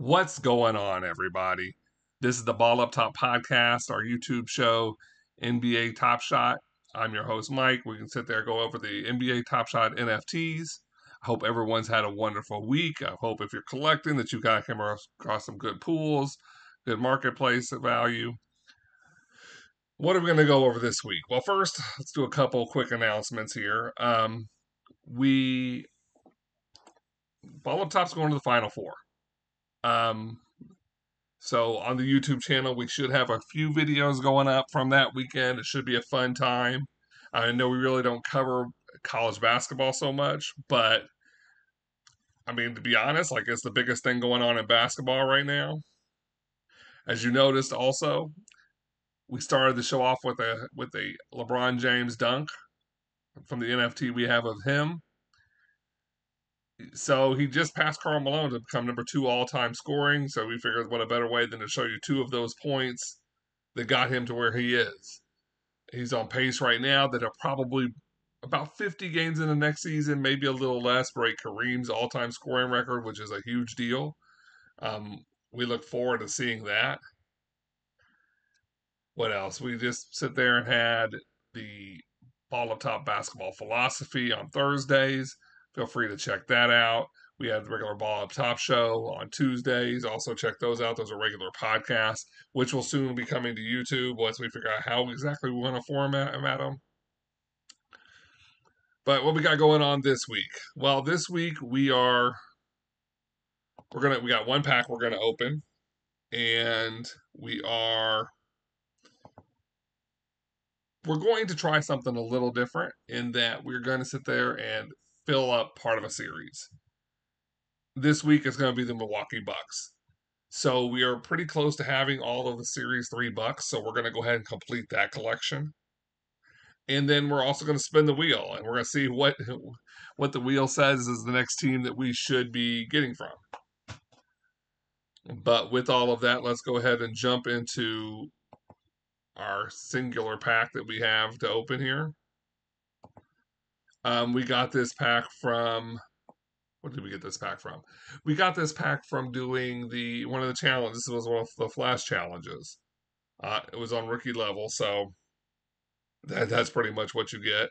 What's going on, everybody? This is the Ball Up Top podcast, our YouTube show, NBA Top Shot. I'm your host, Mike. We can sit there and go over the NBA Top Shot NFTs. I hope everyone's had a wonderful week. I hope if you're collecting that you got come across some good pools, good marketplace value. What are we going to go over this week? Well, first, let's do a couple quick announcements here. We Ball Up Top's going to the Final Four. So on the YouTube channel, we should have a few videos going up from that weekend. It should be a fun time. I know we really don't cover college basketball so much, but I mean, to be honest, like it's the biggest thing going on in basketball right now. As you noticed, also, we started the show off with a LeBron James dunk from the NFT we have of him. So he just passed Karl Malone to become number 2 all-time scoring. So we figured what a better way than to show you 2 of those points that got him to where he is. He's on pace right now that are probably about 50 games in the next season, maybe a little less, break Kareem's all-time scoring record, which is a huge deal. We look forward to seeing that. What else? We just sit there and had the Ball Up Top basketball philosophy on Thursdays. Feel free to check that out. We had the regular Ball Up Top show on Tuesdays. Also check those out. Those are regular podcasts, which will soon be coming to YouTube once we figure out how exactly we want to format them. But what we got going on this week? Well, this week we got one pack we're gonna open, and we're going to try something a little different in that we're going to sit there and fill up part of a series. This week is going to be the Milwaukee Bucks. So we are pretty close to having all of the Series 3 Bucks, so we're going to go ahead and complete that collection. And then we're also going to spin the wheel, and we're going to see what the wheel says is the next team that we should be getting from. But with all of that, let's go ahead and jump into our singular pack that we have to open here. We got this pack from. What did we get this pack from? We got this pack from doing one of the challenges. This was one of the Flash challenges. It was on rookie level, so that's pretty much what you get.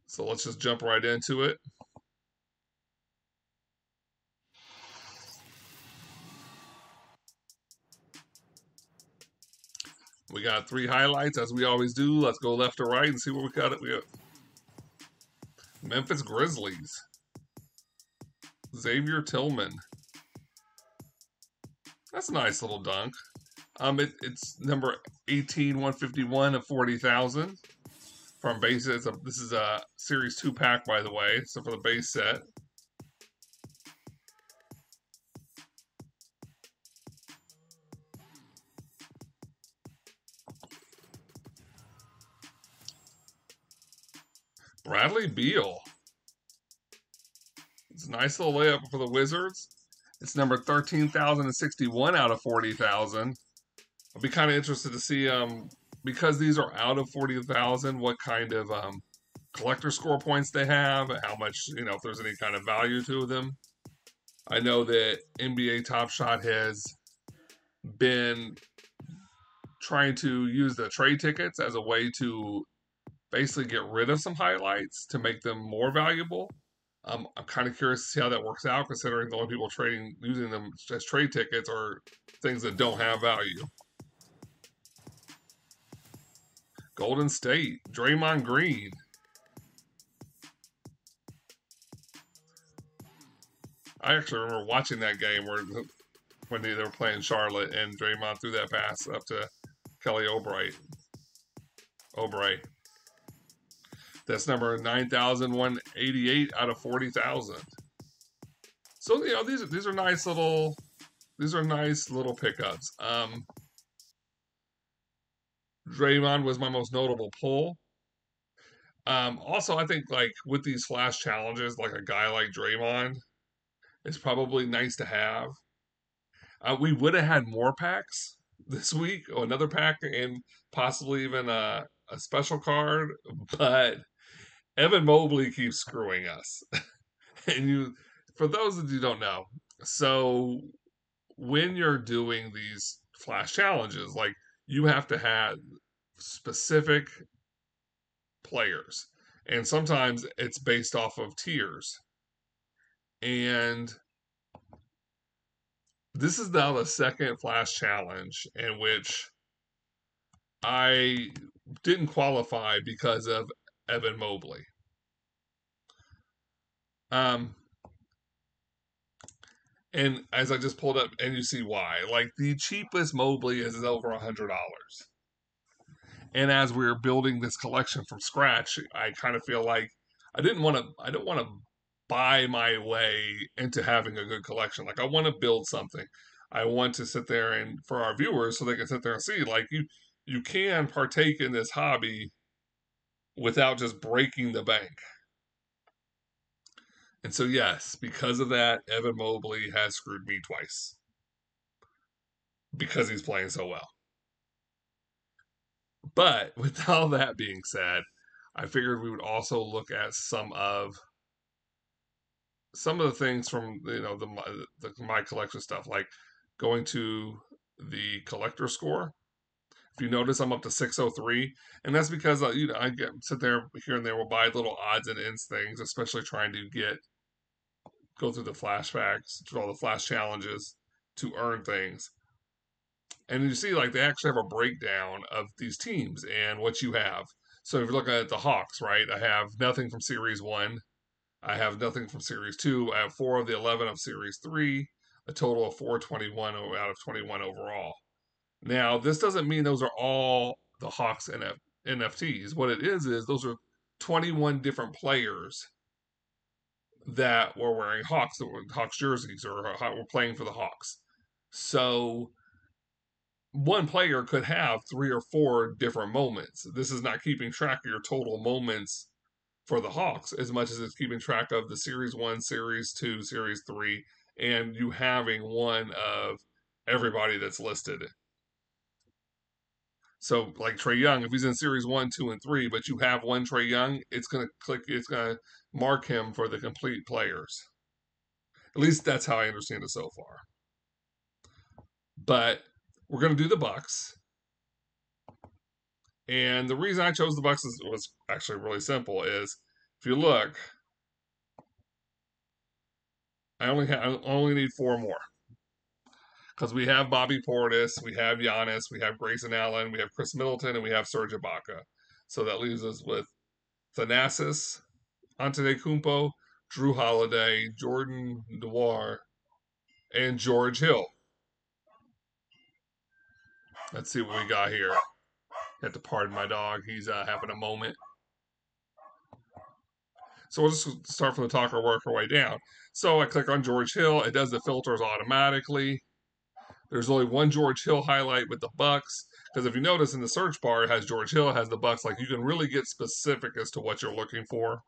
So let's just jump right into it. We got 3 highlights, as we always do. Let's go left to right and see what we got. We got Memphis Grizzlies. Xavier Tillman. That's a nice little dunk. It's number 18/151 of 40,000 from bases. This is a Series 2 pack, by the way, so for the base set. Bradley Beal. It's a nice little layup for the Wizards. It's number 13,061 out of 40,000. I'll be kind of interested to see, because these are out of 40,000, what kind of collector score points they have, how much, if there's any kind of value to them. I know that NBA Top Shot has been trying to use the trade tickets as a way to basically get rid of some highlights to make them more valuable. I'm kind of curious to see how that works out, considering the only people using them as trade tickets are things that don't have value. Golden State, Draymond Green. I actually remember watching that game when they were playing Charlotte and Draymond threw that pass up to Kelly Oubre. That's number 9,188 out of 40,000. So these are nice little pickups. Draymond was my most notable pull. Also, I think like with these flash challenges, like a guy like Draymond is probably nice to have. We would have had more packs this week, or another pack, and possibly even a special card, but Evan Mobley keeps screwing us. And for those of you who don't know, so when you're doing these flash challenges, like you have to have specific players, and sometimes it's based off of tiers. And this is now the second flash challenge in which I didn't qualify because of Evan Mobley. Um, and as I just pulled up, and you see why. Like the cheapest Mobley is over $100. And as we were building this collection from scratch, I kind of feel like I don't want to buy my way into having a good collection. Like I want to build something. I want to sit there and for our viewers so they can sit there and see like you can partake in this hobby without just breaking the bank. And so yes, because of that, Evan Mobley has screwed me twice because he's playing so well. But with all that being said, I figured we would also look at some of the things from the my collection stuff, like going to the collector score. If you notice, I'm up to 603, and that's because I get sit there here and there will buy little odds and ends things, especially trying to go through the flashbacks, through all the flash challenges to earn things. And you see, like they actually have a breakdown of these teams and what you have. So if you're looking at the Hawks, right, I have nothing from Series One. I have nothing from Series 2. I have 4 of the 11 of Series 3, a total of 421 out of 21 overall. Now, this doesn't mean those are all the Hawks NFTs. What it is those are 21 different players that were wearing Hawks jerseys or were playing for the Hawks. So one player could have 3 or 4 different moments. This is not keeping track of your total moments for the Hawks as much as it's keeping track of the Series 1, Series 2, Series 3, and you having one of everybody that's listed. So, like Trae Young, if he's in Series 1, 2, and 3, but you have one Trae Young, it's going to mark him for the complete players. At least that's how I understand it so far. But we're going to do the Bucks. And the reason I chose the Bucks was actually really simple is if you look, I only need 4 more because we have Bobby Portis, we have Giannis, we have Grayson Allen, we have Chris Middleton, and we have Serge Ibaka. So that leaves us with Thanasis, Antetokounmpo, Drew Holiday, Jordan Noir, and George Hill. Let's see what we got here. Had to pardon my dog; he's having a moment. So we'll just start from the top and work our way down. So I click on George Hill; it does the filters automatically. There's only one George Hill highlight with the Bucks. Because if you notice in the search bar, it has George Hill, it has the Bucks. Like you can really get specific as to what you're looking for.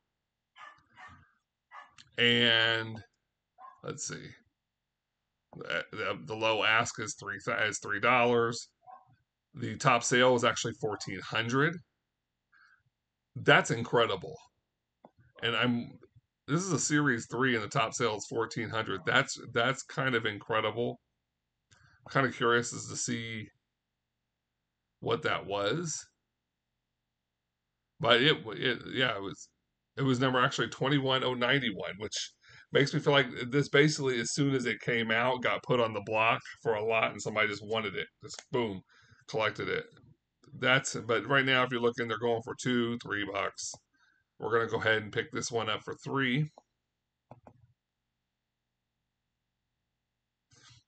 And let's see, the low ask is $3. The top sale is actually 1,400. That's incredible. And this is a Series 3, and the top sale is 1,400. That's kind of incredible. I'm kind of curious as to see what that was. But it was number actually 21091, which makes me feel like this basically as soon as it came out got put on the block for a lot and somebody just wanted it. Just boom, collected it. But right now if you're looking, they're going for $2-3. We're gonna go ahead and pick this one up for 3.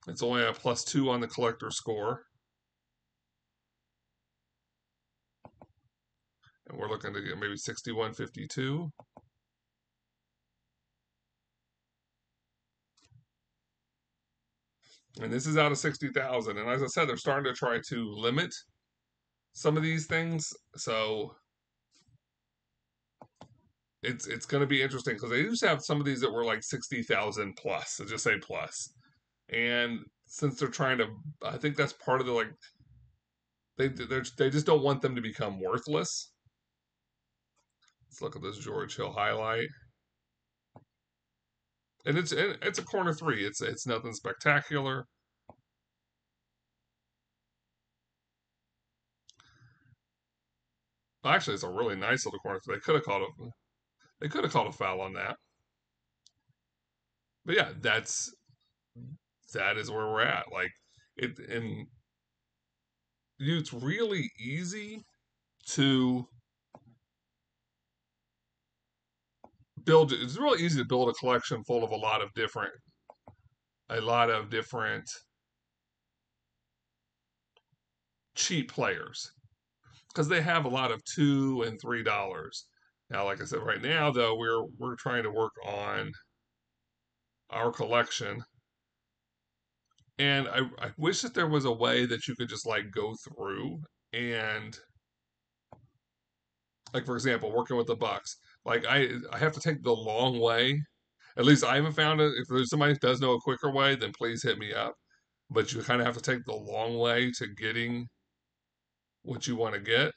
It's only a +2 on the collector score. And we're looking to get maybe 6152. And this is out of 60,000. And as I said, they're starting to try to limit some of these things. So it's going to be interesting because they used to have some of these that were like 60,000 plus. So just say plus. And since they're trying to, I think that's part of the like they just don't want them to become worthless. Let's look at this George Hill highlight. And it's a corner 3. It's nothing spectacular. Well, actually, it's a really nice little corner. They could have called a foul on that. But yeah, that is where we're at. Like it, and it's really easy to build. It's really easy to build a collection full of a lot of different cheap players because they have a lot of $2 and $3. Now, like I said, right now though, we're trying to work on our collection, and I wish that there was a way that you could just like go through and, like for example, working with the Bucks, like I have to take the long way. At least I haven't found it. If there's somebody who does know a quicker way, then please hit me up. But you kind of have to take the long way to getting what you want to get.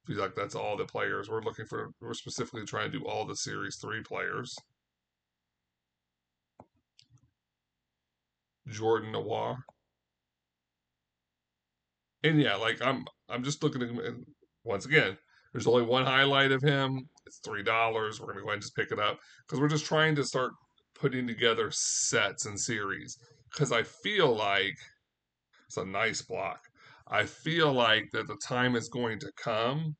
Feel like that's all the players we're looking for. We're specifically trying to do all the Series 3 players. Jordan Noir. And yeah, like I'm just looking at him, and once again, there's only one highlight of him. It's $3. We're gonna go ahead and just pick it up because we're just trying to start putting together sets and series. Because I feel like it's a nice block. I feel like that the time is going to come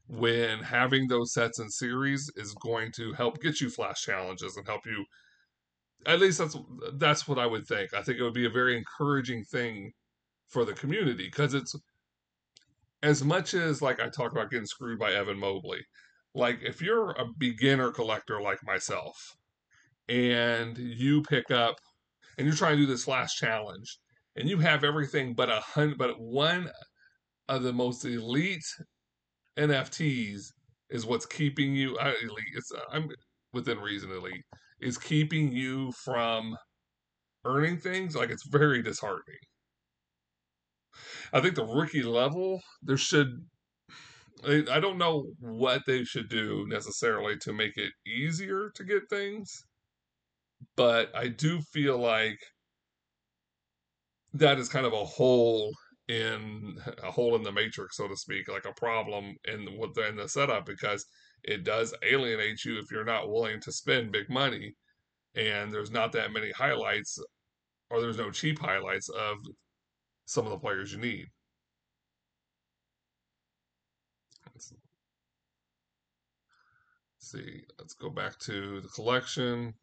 when having those sets and series is going to help get you flash challenges and help you. At least that's what I would think. I think it would be a very encouraging thing for the community because it's, as much as like I talk about getting screwed by Evan Mobley, like if you're a beginner collector like myself and you pick up and you're trying to do this flash challenge and you have everything but one of the most elite NFTs is what's keeping you elite. I'm within reason elite is keeping you from earning things. Like it's very disheartening. I think the rookie level there should. I don't know what they should do necessarily to make it easier to get things, but I do feel like that is kind of a hole in the matrix, so to speak, like a problem in the setup because it does alienate you if you're not willing to spend big money, and there's not that many highlights or there's no cheap highlights of some of the players you need. Let's see. Let's go back to the collection,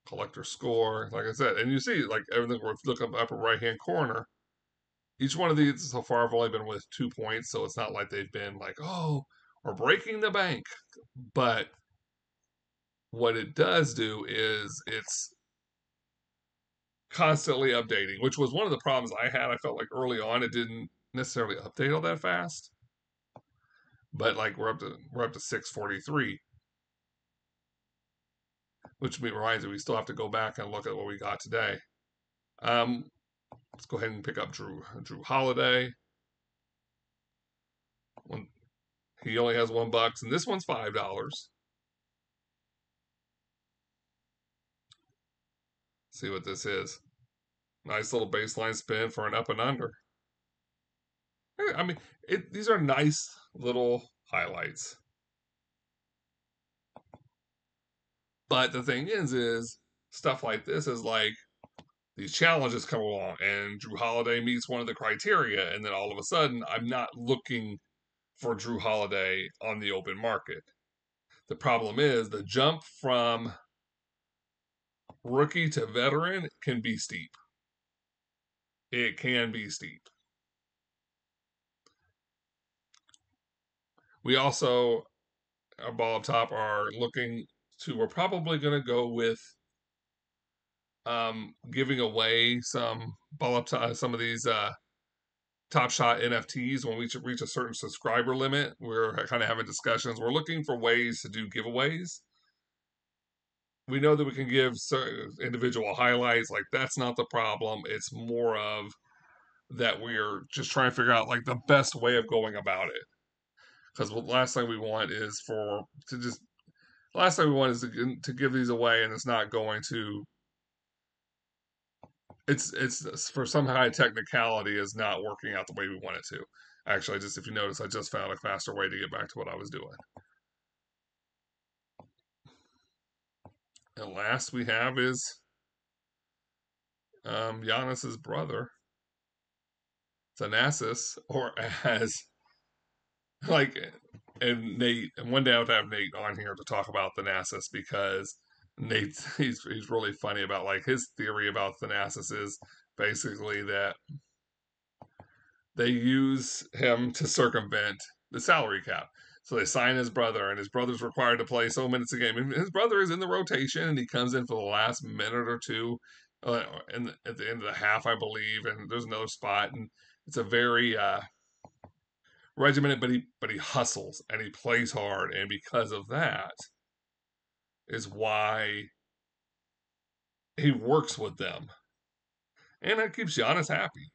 collector score. Like I said, and you see, like everything. If you look up upper right hand corner, each one of these so far have only been with 2 points, so it's not like they've been like, oh, we're breaking the bank. But what it does do is it's constantly updating, which was one of the problems I had. I felt like early on it didn't necessarily update all that fast. But like we're up to 643, which reminds me we still have to go back and look at what we got today. Um, let's go ahead and pick up Drew Holiday. One, he only has $1, and this one's $5. See what this is. Nice little baseline spin for an up and under. I mean, these are nice little highlights. But the thing is stuff like this is like these challenges come along, and Drew Holiday meets one of the criteria, and then all of a sudden, I'm not looking for Drew Holiday on the open market. The problem is the jump from rookie to veteran can be steep. It can be steep. We also, our ball up top, are looking to, we're probably going to go with giving away some ball up top, some of these Top Shot NFTs when we reach a certain subscriber limit. We're kind of having discussions. We're looking for ways to do giveaways. We know that we can give individual highlights. Like that's not the problem. It's more of that we're just trying to figure out like the best way of going about it. Because the last thing we want is for to just last thing we want is to give these away, and it's not going to. It's for some high technicality is not working out the way we want it to. Actually, if you notice, I just found a faster way to get back to what I was doing. And last we have is Giannis's brother, Thanasis, or as like, and Nate. And one day I would have Nate on here to talk about Thanasis because Nate he's really funny about like his theory about Thanasis is basically that they use him to circumvent the salary cap. So they sign his brother, and his brother's required to play so minutes a game. And his brother is in the rotation, and he comes in for the last minute or two, at the end of the half, I believe. And there's another spot, and it's a very regimented, but he hustles and he plays hard, and because of that, is why he works with them, and that keeps Giannis happy.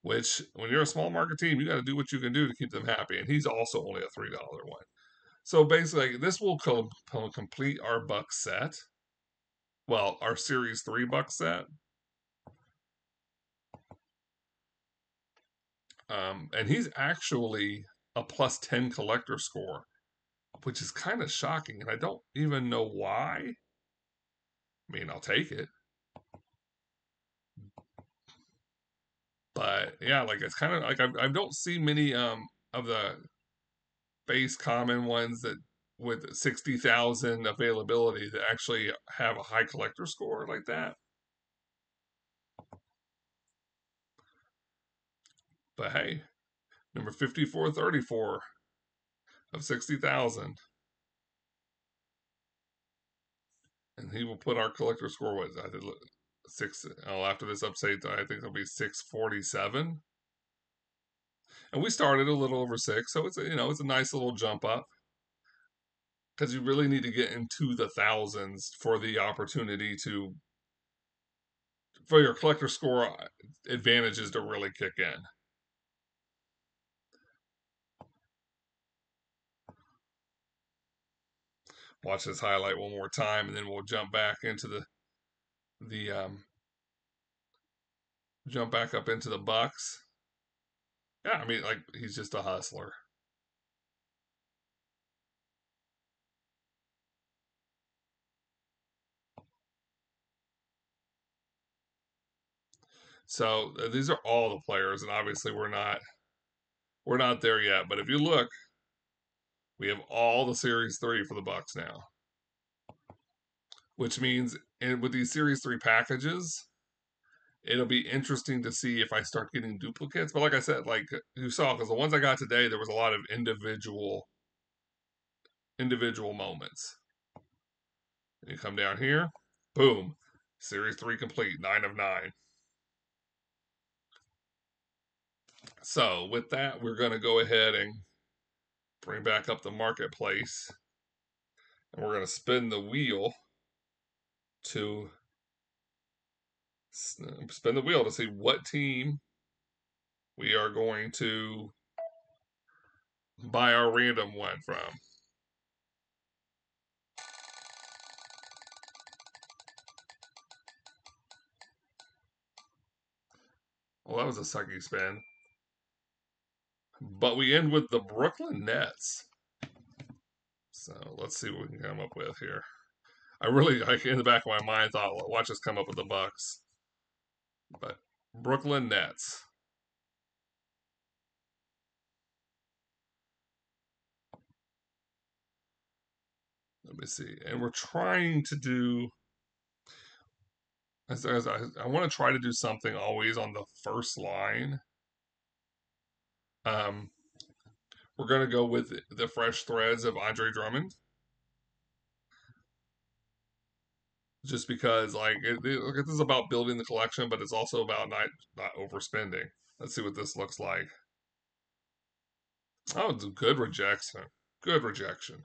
Which, when you're a small market team, you got to do what you can do to keep them happy. And he's also only a $3 one. So basically, this will complete our buck set. Well, our Series 3 buck set. And he's actually a plus 10 collector score, which is kind of shocking. And I don't even know why. I mean, I'll take it. But yeah, like it's kind of like I don't see many of the base common ones that with 60,000 availability that actually have a high collector score like that. But hey, number 5434 of 60,000. And he will put our collector score, what I did, six. Oh, after this update, I think it'll be 647. And we started a little over six, so it's a nice little jump up because you really need to get into the thousands for the opportunity for your collector score advantages to really kick in. Watch this highlight one more time, and then we'll jump back into the jump back up into the Bucks. Yeah, I mean, like he's just a hustler. So these are all the players, and obviously we're not there yet. But if you look, we have all the Series 3 for the Bucks now, which means with these Series 3 packages, it'll be interesting to see if I start getting duplicates. But like I said, like you saw, because the ones I got today, there was a lot of individual moments. And you come down here, boom, Series 3 complete, 9 of 9. So with that, we're going to go ahead and bring back up the marketplace. And we're going to spin the wheel to see what team we are going to buy our random one from. Well, that was a sucky spin. But we end with the Brooklyn Nets. So let's see what we can come up with here. In the back of my mind, thought, well, watch us come up with the Bucks. But Brooklyn Nets. Let me see. And we're trying to do. I want to try to do something always on the first line. Um, we're going to go with the fresh threads of Andre Drummond. Just because, like, this is about building the collection, but it's also about not overspending. Let's see what this looks like. Oh, it's a good rejection. Good rejection.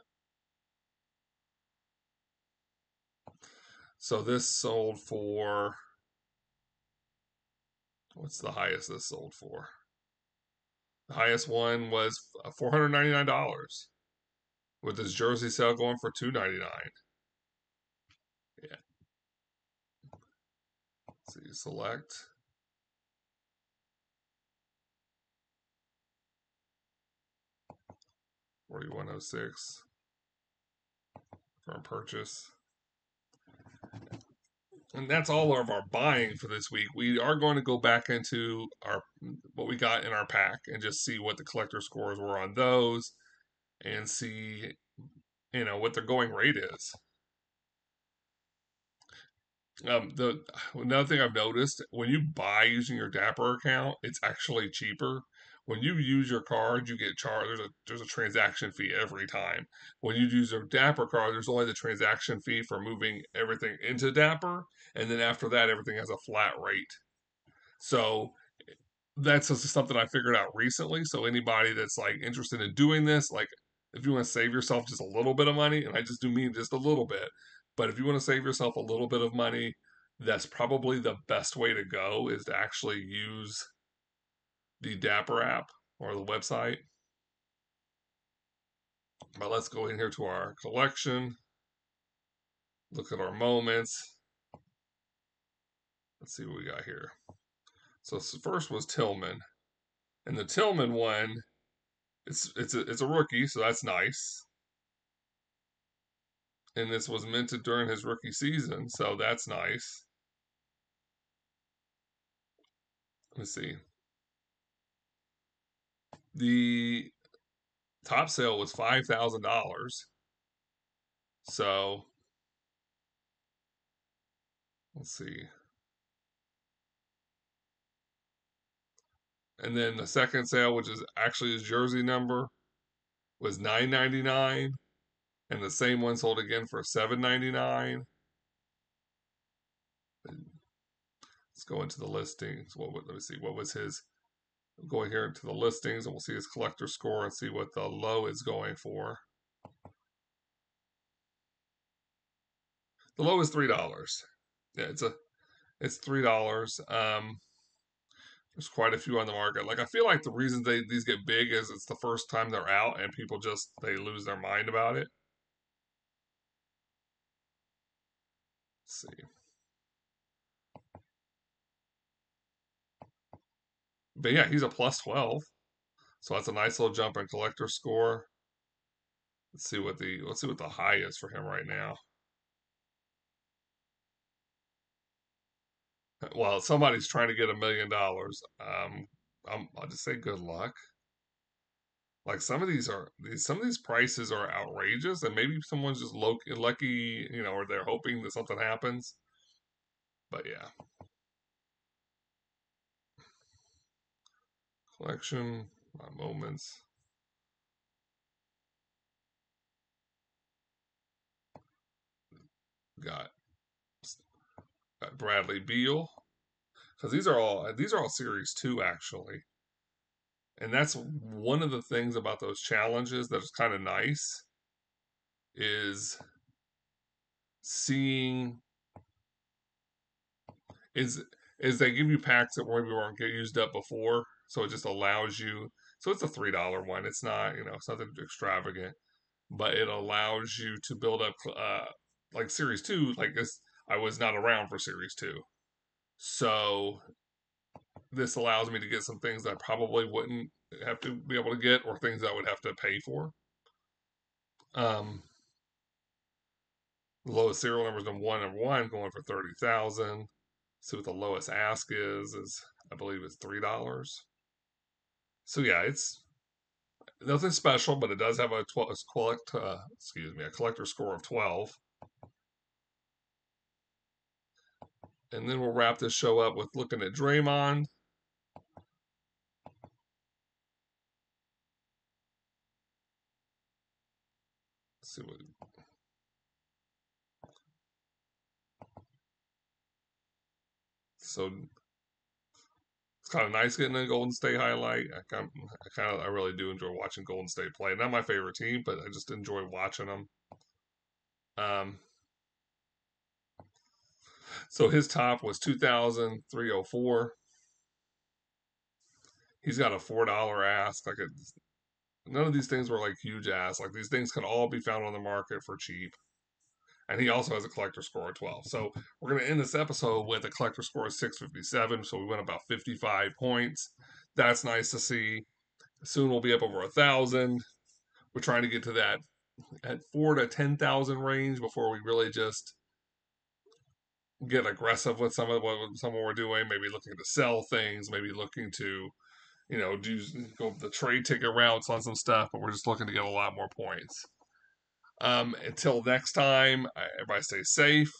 So this sold for, what's the highest this sold for? The highest one was $499 with this jersey sale going for $299. Yeah. So you select. 4106 for purchase. And that's all of our buying for this week. We are going to go back into our what we got in our pack and just see what the collector scores were on those and see, what their going rate is. The Another thing I've noticed, when you buy using your Dapper account, it's actually cheaper. When you use your card, you get charged. There's a transaction fee every time. When you use your Dapper card, there's only the transaction fee for moving everything into Dapper, and then after that, everything has a flat rate. So that's just something I figured out recently. So anybody that's like interested in doing this, like if you want to save yourself just a little bit of money, and I just do mean just a little bit, but if you want to save yourself a little bit of money, that's probably the best way to go is to actually use the Dapper app or the website. But let's go in here to our collection, look at our moments. Let's see what we got here. So first was Tillman, and the Tillman one, it's a rookie, so that's nice. And this was minted during his rookie season, so that's nice. Let me see. The top sale was $5,000. So let's see. And then the second sale, which is actually his jersey number, was $9.99, and the same one sold again for $7.99. Let's go into the listings. Let me see. What was his? We'll go here into the listings, and we'll see his collector score and see what the low is going for. The low is $3. Yeah, it's $3. There's quite a few on the market. Like I feel like the reason these get big is it's the first time they're out and people just they lose their mind about it. Let's see. But yeah, he's a plus 12. So that's a nice little jump in collector score. Let's see what the high is for him right now. Well, somebody's trying to get $1 million. I'll just say good luck. Like some of these prices are outrageous, and maybe someone's just lucky, or they're hoping that something happens. But yeah, collection, my moments. Got, got Bradley Beal, because these are all series two actually, and that's one of the things about those challenges that's kind of nice is seeing is is they give you packs that maybe weren't get used up before, so it just allows you. So it's a $3 one. It's not it's nothing extravagant, but it allows you to build up like series two. Like this, I was not around for series two, so this allows me to get some things that I probably wouldn't have to be able to get, or things I would have to pay for. Um, the lowest serial number is number one, going for 30,000. See what the lowest ask is I believe it's $3. So yeah, it's nothing special, but it does have a collector score of 12. And then we'll wrap this show up with looking at Draymond. Let's see what. So it's kind of nice getting a Golden State highlight. I really do enjoy watching Golden State play. Not my favorite team, but I just enjoy watching them. Um, so his top was 2,304. He's got a $4 ask. None of these things were like huge ass. Like these things can all be found on the market for cheap. And he also has a collector score of 12. So we're going to end this episode with a collector score of 657. So we went about 55 points. That's nice to see. Soon we'll be up over 1,000. we're trying to get to that at 4 to 10,000 range before we really just get aggressive with some of what we're doing. Maybe looking to sell things, maybe looking to do go the trade ticket routes on some stuff, but we're just looking to get a lot more points. Until next time, everybody stay safe.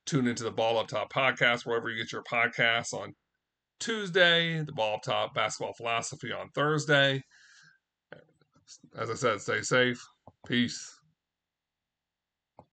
Tune into the Ball Up Top podcast wherever you get your podcasts on Tuesday, the Ball Up Top Basketball Philosophy on Thursday. As I said, stay safe. Peace.